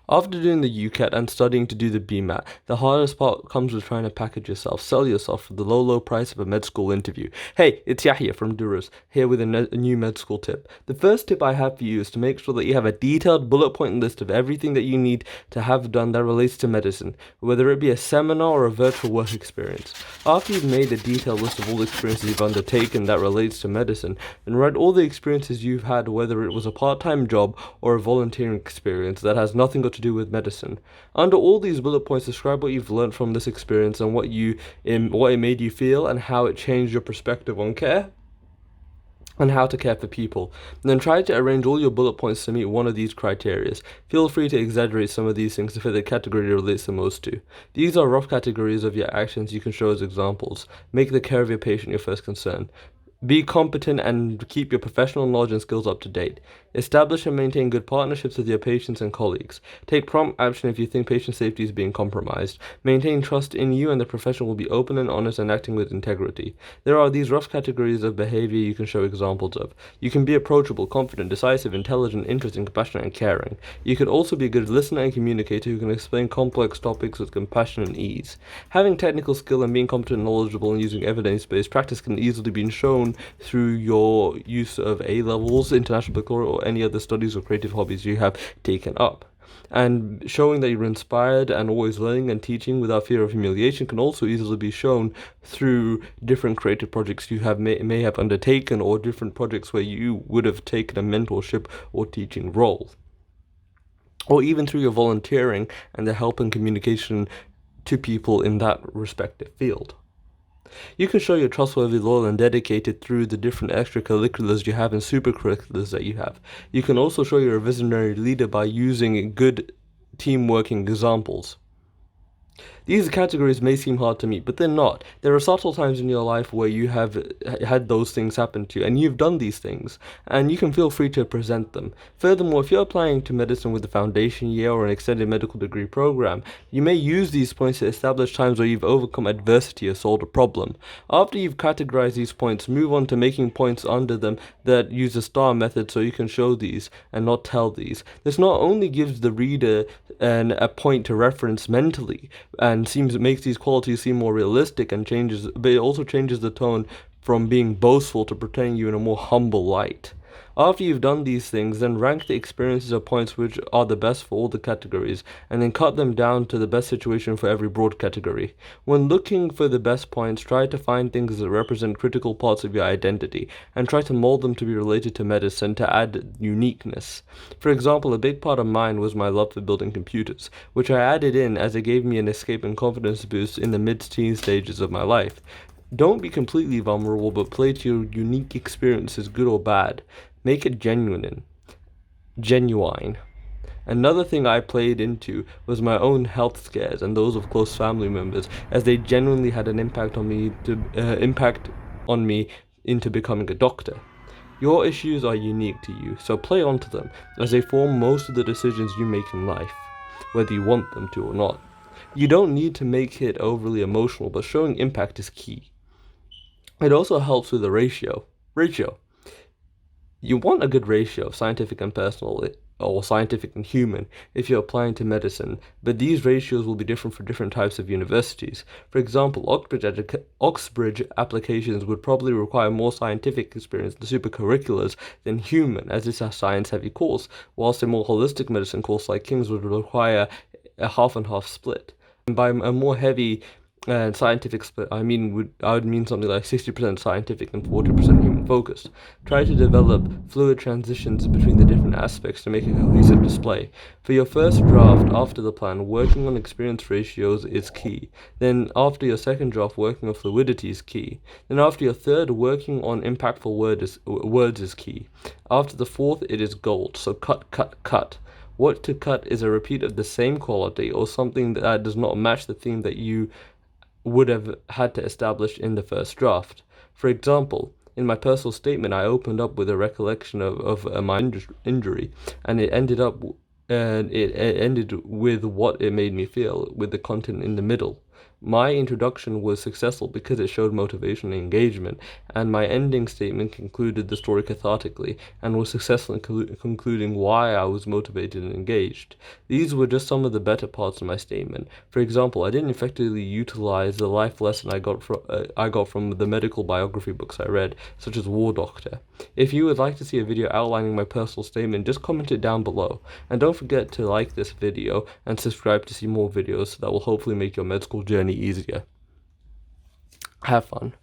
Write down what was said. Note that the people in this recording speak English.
After doing the UCAT and studying to do the BMAT, the hardest part comes with trying to package yourself, sell yourself for the low price of a med school interview. Hey, it's Yahya from Durus, here with a new med school tip. The first tip I have for you is to make sure that you have a detailed bullet point list of everything that you need to have done that relates to medicine, whether it be a seminar or a virtual work experience. After you've made a detailed list of all the experiences you've undertaken that relates to medicine, then write all the experiences you've had, whether it was a part-time job or a volunteering experience that has nothing to do with medicine. Under all these bullet points, describe what you've learned from this experience and what it made you feel and how it changed your perspective on care and how to care for people. And then try to arrange all your bullet points to meet one of these criteria. Feel free to exaggerate some of these things to fit the category it relates the most to. These are rough categories of your actions you can show as examples. Make the care of your patient your first concern. Be competent and keep your professional knowledge and skills up to date. Establish and maintain good partnerships with your patients and colleagues. Take prompt action if you think patient safety is being compromised. Maintain trust in you and the profession will be open and honest and acting with integrity. There are these rough categories of behavior you can show examples of. You can be approachable, confident, decisive, intelligent, interesting, compassionate, and caring. You can also be a good listener and communicator who can explain complex topics with compassion and ease. Having technical skill and being competent and knowledgeable and using evidence-based practice can easily be shown through your use of A-levels, international baccalaureate, or any other studies or creative hobbies you have taken up. And showing that you're inspired and always learning and teaching without fear of humiliation can also easily be shown through different creative projects you may have undertaken, or different projects where you would have taken a mentorship or teaching role. Or even through your volunteering and the help and communication to people in that respective field. You can show you're trustworthy, loyal, and dedicated through the different extracurriculars you have and supercurriculars that you have. You can also show you're a visionary leader by using good team working examples. These categories may seem hard to meet, but they're not. There are subtle times in your life where you have had those things happen to you, and you've done these things, and you can feel free to present them. Furthermore, if you're applying to medicine with a foundation year or an extended medical degree program, you may use these points to establish times where you've overcome adversity or solved a problem. After you've categorized these points, move on to making points under them that use the STAR method so you can show these and not tell these. This not only gives the reader a point to reference mentally, and makes these qualities seem more realistic but it also changes the tone from being boastful to portraying you in a more humble light. After you've done these things, then rank the experiences or points which are the best for all the categories, and then cut them down to the best situation for every broad category. When looking for the best points, try to find things that represent critical parts of your identity, and try to mold them to be related to medicine to add uniqueness. For example, a big part of mine was my love for building computers, which I added in as it gave me an escape and confidence boost in the mid-teen stages of my life. Don't be completely vulnerable, but play to your unique experiences, good or bad. Make it genuine. Another thing I played into was my own health scares and those of close family members, as they genuinely had an impact on me into becoming a doctor. Your issues are unique to you, so play onto them, as they form most of the decisions you make in life, whether you want them to or not. You don't need to make it overly emotional, but showing impact is key. It also helps with the ratio. You want a good ratio of scientific and personal, or scientific and human, if you're applying to medicine, but these ratios will be different for different types of universities. For example, Oxbridge applications would probably require more scientific experience in supercurriculars than human, as it's a science-heavy course, whilst a more holistic medicine course like King's would require a half-and-half split. And by a more heavy scientific split, I would mean something like 60% scientific and 40% human focused. Try to develop fluid transitions between the different aspects to make a cohesive display. For your first draft after the plan, working on experience ratios is key. Then after your second draft, working on fluidity is key. Then after your third, working on impactful words is key. After the fourth, it is gold. So cut. What to cut is a repeat of the same quality or something that does not match the theme that you would have had to establish in the first draft. For example, in my personal statement, I opened up with a recollection of my injury, and it ended with what it made me feel, with the content in the middle. My introduction was successful because it showed motivation and engagement, and my ending statement concluded the story cathartically and was successful in concluding why I was motivated and engaged. These were just some of the better parts of my statement. For example, I didn't effectively utilize the life lesson I got from the medical biography books I read, such as War Doctor. If you would like to see a video outlining my personal statement, just comment it down below. And don't forget to like this video and subscribe to see more videos that will hopefully make your med school journey easier. Have fun.